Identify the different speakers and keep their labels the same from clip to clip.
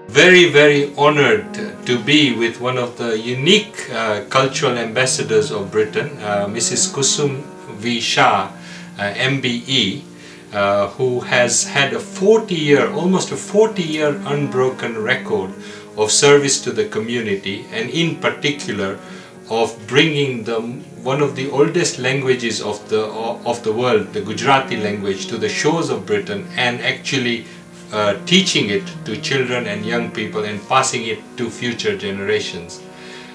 Speaker 1: Very, very honored to be with one of the unique cultural ambassadors of Britain, Mrs. Kusum V. Shah MBE, who has had a 40-year, almost a 40-year unbroken record of service to the community, and in particular of bringing one of the oldest languages of the world, the Gujarati language, to the shores of Britain, and actually teaching it to children and young people and passing it to future generations.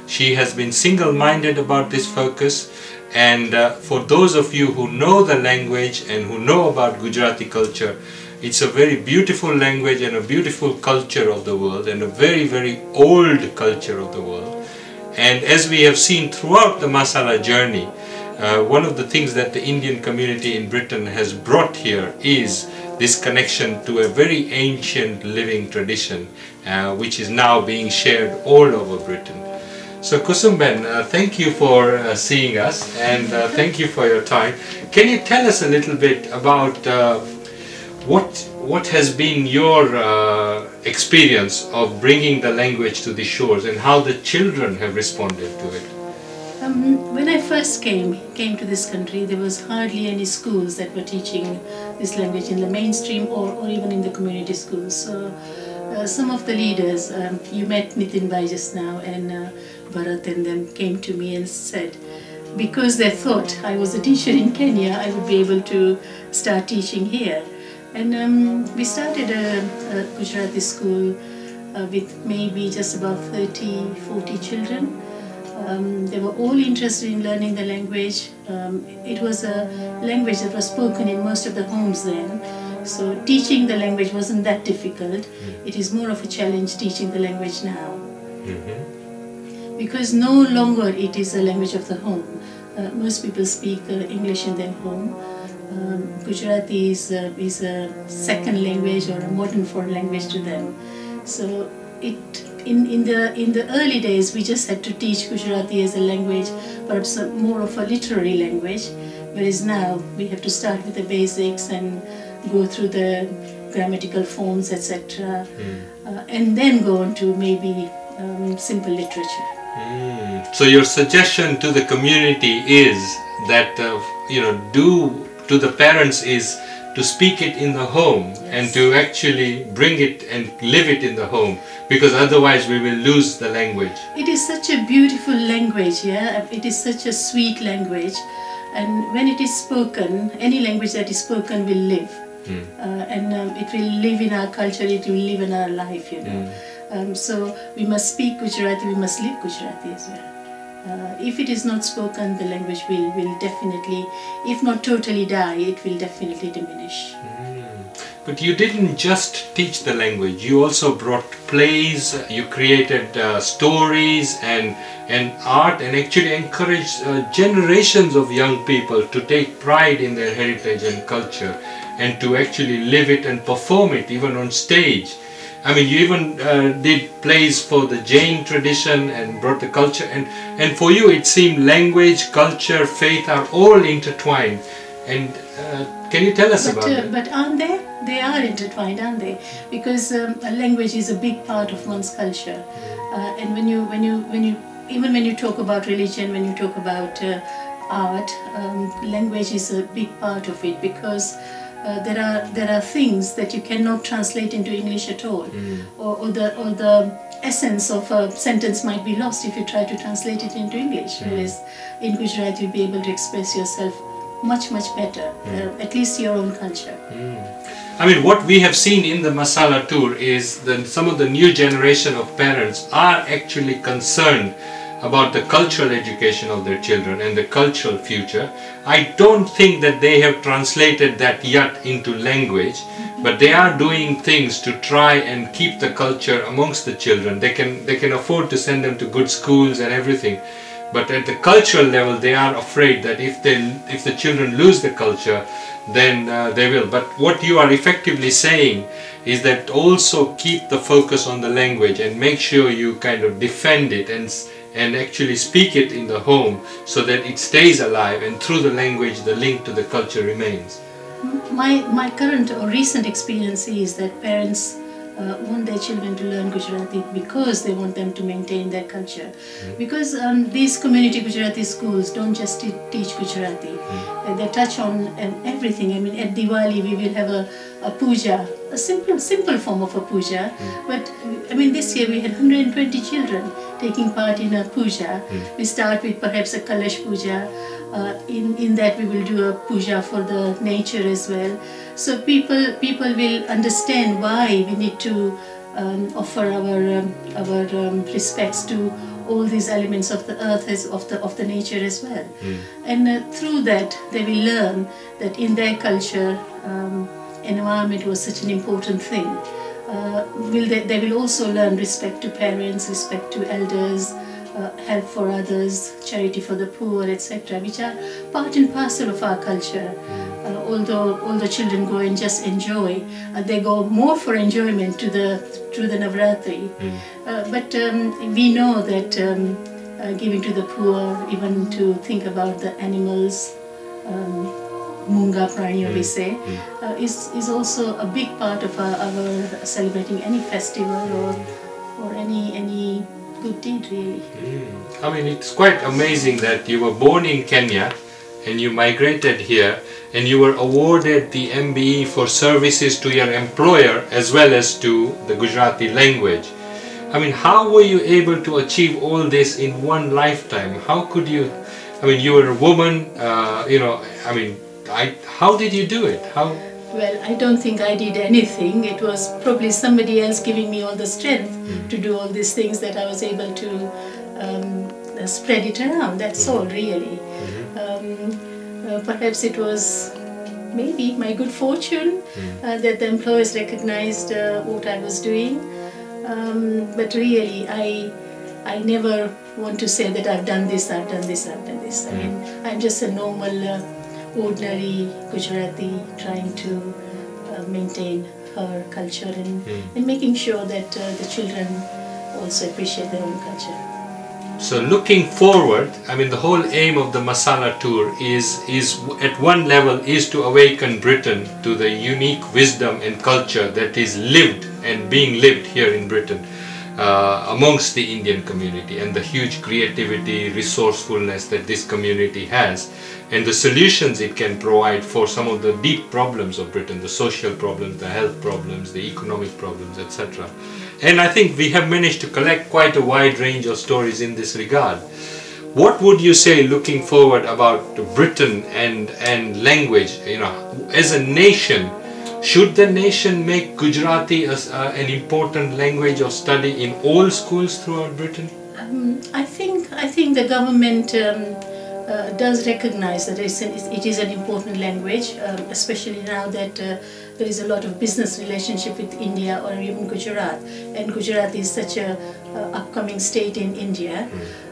Speaker 1: She has been single-minded about this focus, and for those of you who know the language and who know about Gujarati culture, it's a very beautiful language and a beautiful culture of the world, and a very, very old culture of the world. And as we have seen throughout the Masala journey, one of the things that the Indian community in Britain has brought here is this connection to a very ancient living tradition, which is now being shared all over Britain. So Kusumben, thank you for seeing us, and thank you for your time. Can you tell us a little bit about what has been your experience of bringing the language to the shores, and how the children have responded to it?
Speaker 2: When I first came to this country, there was hardly any schools that were teaching this language in the mainstream or even in the community schools. So some of the leaders, you met Nitin Bhai just now, and Bharat and them came to me and said, because they thought I was a teacher in Kenya, I would be able to start teaching here. And we started a Gujarati school with maybe just about 30-40 children. They were all interested in learning the language. It was a language that was spoken in most of the homes then. So teaching the language wasn't that difficult. It is more of a challenge teaching the language now. Because no longer it is a language of the home. Most people speak English in their home. Gujarati is a second language or a modern foreign language to them. So in the early days we just had to teach Gujarati as a language, perhaps more of a literary language, whereas now we have to start with the basics and go through the grammatical forms, etc., and then go on to maybe simple literature.
Speaker 1: So your suggestion to the community is that to the parents is to speak it in the home, yes, and to actually bring it and live it in the home, because otherwise we will lose the language.
Speaker 2: It is such a beautiful language, yeah. It is such a sweet language, and when it is spoken, any language that is spoken will live, and it will live in our culture, it will live in our life, you know. So we must speak Gujarati, we must live Gujarati as well. If it is not spoken, the language will definitely, if not totally die, it will definitely diminish.
Speaker 1: But you didn't just teach the language, you also brought plays, you created stories and art, and actually encouraged generations of young people to take pride in their heritage and culture, and to actually live it and perform it even on stage. I mean, you even did plays for the Jain tradition and brought the culture, and for you it seemed language, culture, faith are all intertwined. And can you tell us about that?
Speaker 2: But aren't they? They are intertwined, aren't they? Because a language is a big part of one's culture, and even when you talk about religion, when you talk about art, language is a big part of it, because there are things that you cannot translate into English at all, or the essence of a sentence might be lost if you try to translate it into English. Whereas in Gujarati you'll be able to express yourself much better, at least your own culture.
Speaker 1: I mean, what we have seen in the Masala tour is that some of the new generation of parents are actually concerned about the cultural education of their children and the cultural future. I don't think that they have translated that yet into language, but they are doing things to try and keep the culture amongst the children. They can afford to send them to good schools and everything, but at the cultural level they are afraid that if the children lose the culture, then they will. But what you are effectively saying is that also keep the focus on the language and make sure you kind of defend it and actually speak it in the home, so that it stays alive, and through the language the link to the culture remains.
Speaker 2: My current or recent experience is that parents want their children to learn Gujarati because they want them to maintain their culture. Because these community Gujarati schools don't just teach Gujarati. They touch on everything. I mean, at Diwali we will have a puja, a simple form of a puja. But I mean, this year we had 120 children taking part in a puja. We start with perhaps a Kalash puja. In that we will do a puja for the nature as well. So people will understand why we need to offer our respects to all these elements of the earth, of the nature as well. And through that they will learn that in their culture environment was such an important thing. They will also learn respect to parents, respect to elders, help for others, charity for the poor, etc., which are part and parcel of our culture. Although all the children go and just enjoy, they go more for enjoyment to the Navratri. But we know that giving to the poor, even to think about the animals, Munga Praniya we say, is also a big part of our celebrating any festival or any good deed, really.
Speaker 1: I mean, it's quite amazing that you were born in Kenya and you migrated here and you were awarded the MBE for services to your employer as well as to the Gujarati language. I mean, how were you able to achieve all this in one lifetime? How could you, I mean, you were a woman, you know, I mean, how did you do it? How?
Speaker 2: Well, I don't think I did anything. It was probably somebody else giving me all the strength to do all these things that I was able to spread it around. That's all, really. Perhaps it was maybe my good fortune that the employers recognized what I was doing. But really, I never want to say that I've done this, I've done this, I've done this. I mean, I'm just a normal, ordinary Gujarati trying to maintain her culture and making sure that the children also appreciate their own culture.
Speaker 1: So looking forward, I mean, the whole aim of the Masala tour is at one level is to awaken Britain to the unique wisdom and culture that is lived and being lived here in Britain amongst the Indian community, and the huge creativity, resourcefulness that this community has, and the solutions it can provide for some of the deep problems of Britain, the social problems, the health problems, the economic problems, etc. And I think we have managed to collect quite a wide range of stories in this regard. What would you say, looking forward, about Britain and language? You know, as a nation, should the nation make Gujarati an important language of study in all schools throughout Britain?
Speaker 2: I think the government does recognize that it is an important language, especially now that there is a lot of business relationship with India or even Gujarat, and Gujarat is such a upcoming state in India.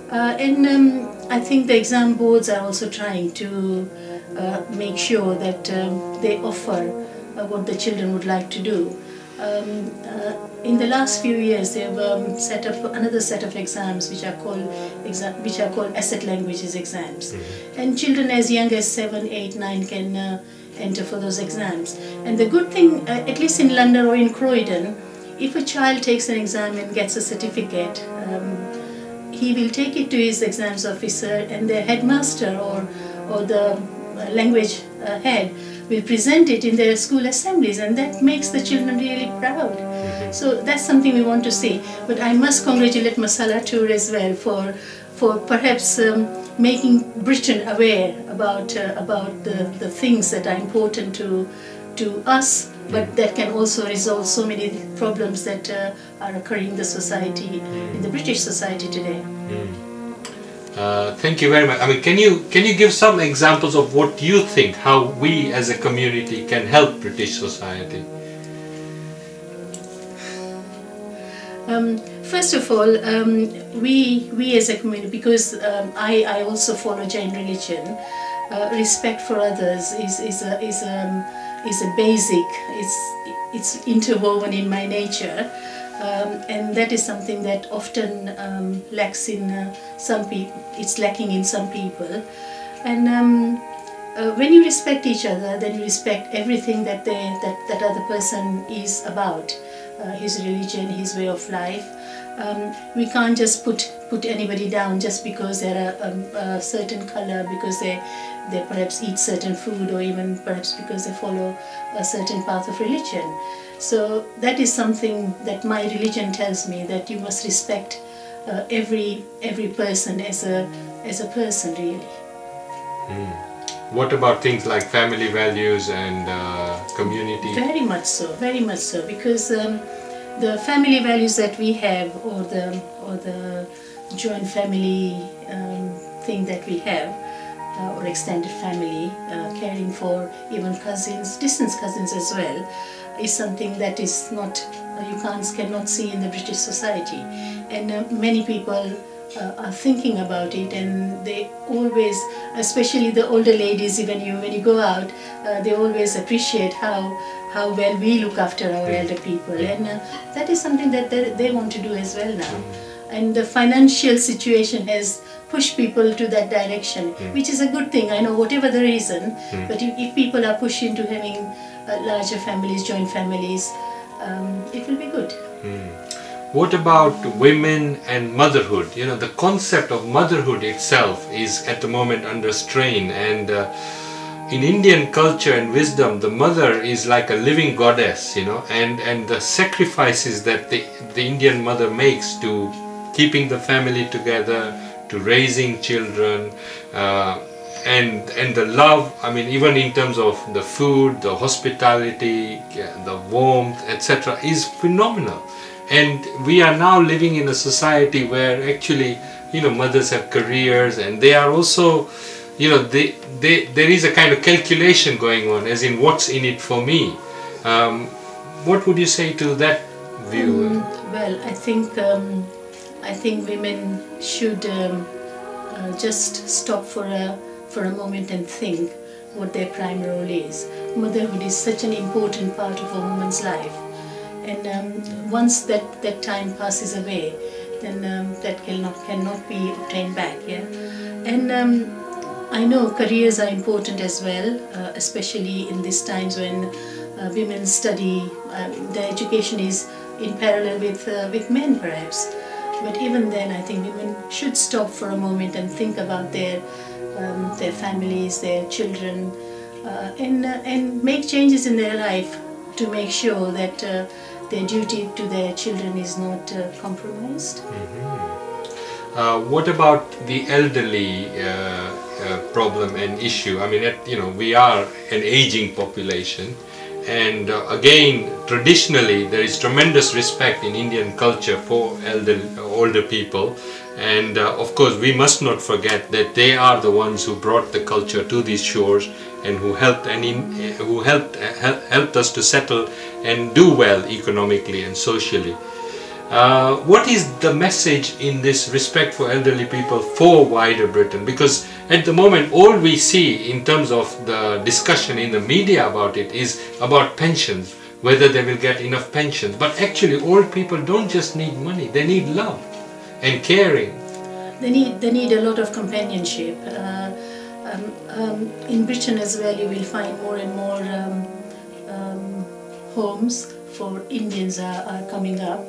Speaker 2: And I think the exam boards are also trying to make sure that they offer what the children would like to do. In the last few years, they have set up another set of exams which are called asset languages exams, and children as young as 7, 8, 9 can enter for those exams. And the good thing, at least in London or in Croydon, if a child takes an exam and gets a certificate, he will take it to his exams officer, and the headmaster or the language head will present it in their school assemblies, and that makes the children really proud. So that's something we want to see. But I must congratulate Masala Tour as well for perhaps making Britain aware about the things that are important to us, but that can also resolve so many problems that are occurring in the society, in the British society today.
Speaker 1: Thank you very much. I mean, can you give some examples of what you think, how we as a community can help British society?
Speaker 2: First of all, we as a community, because I also follow Jain religion, respect for others is a basic. It's interwoven in my nature. And that is something that often lacks in some people. It's lacking in some people. And when you respect each other, then you respect everything that that other person is about. his religion, his way of life. We can't just put anybody down just because they're a certain color, because they perhaps eat certain food, or even perhaps because they follow a certain path of religion. So that is something that my religion tells me, that you must respect every person as a person, really.
Speaker 1: What about things like family values and community?
Speaker 2: Very much so, because the family values that we have, or the joint family thing that we have, or extended family, caring for even cousins, distant cousins as well, is something that is not, cannot see in the British society. And many people are thinking about it, and they always, especially the older ladies, when you go out, they always appreciate how well we look after our elder people, and that is something that they want to do as well now. And the financial situation has pushed people to that direction, which is a good thing, I know, whatever the reason, but if people are pushed into having larger families, joint families, it will be good.
Speaker 1: What about women and motherhood? You know, the concept of motherhood itself is at the moment under strain, and in Indian culture and wisdom, the mother is like a living goddess, you know, and the sacrifices that the Indian mother makes to keeping the family together, to raising children, and the love, I mean, even in terms of the food, the hospitality, the warmth, etc., is phenomenal. And we are now living in a society where actually, you know, mothers have careers, and they are also, you know, there is a kind of calculation going on, as in what's in it for me. What would you say to that view?
Speaker 2: Well, I think women should just stop for a moment and think what their prime role is. Motherhood is such an important part of a woman's life, and once that time passes away, then that cannot be obtained back. Yeah, and I know careers are important as well, especially in these times when women study. Their education is in parallel with men, perhaps. But even then, I think women should stop for a moment and think about their families, their children, and make changes in their life to make sure that their duty to their children is not compromised.
Speaker 1: What about the elderly problem and issue? I mean, you know, we are an aging population, and again, traditionally there is tremendous respect in Indian culture for older people, and of course we must not forget that they are the ones who brought the culture to these shores, and who helped us to settle and do well economically and socially. What is the message in this respect for elderly people for wider Britain? Because at the moment all we see in terms of the discussion in the media about it is about pensions, whether they will get enough pensions. But actually old people don't just need money, they need love and caring.
Speaker 2: They need a lot of companionship. In Britain as well, you will find more and more homes for Indians are coming up.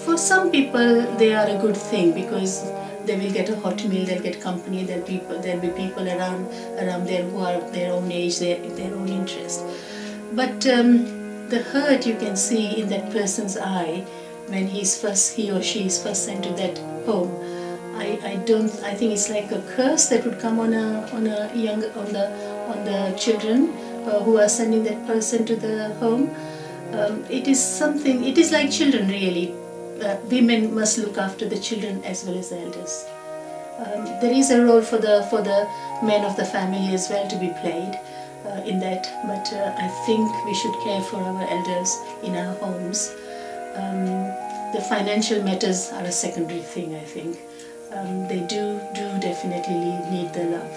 Speaker 2: For some people, they are a good thing, because they will get a hot meal, they'll get company, there'll be people around there who are their own age, their own interest. But the hurt you can see in that person's eye when he or she is first sent to that home. I think it's like a curse that would come on the children who are sending that person to the home. It is like children, really. Women must look after the children as well as the elders. There is a role for the men of the family as well to be played in that, but I think we should care for our elders in our homes. The financial matters are a secondary thing, I think. They do definitely need the love.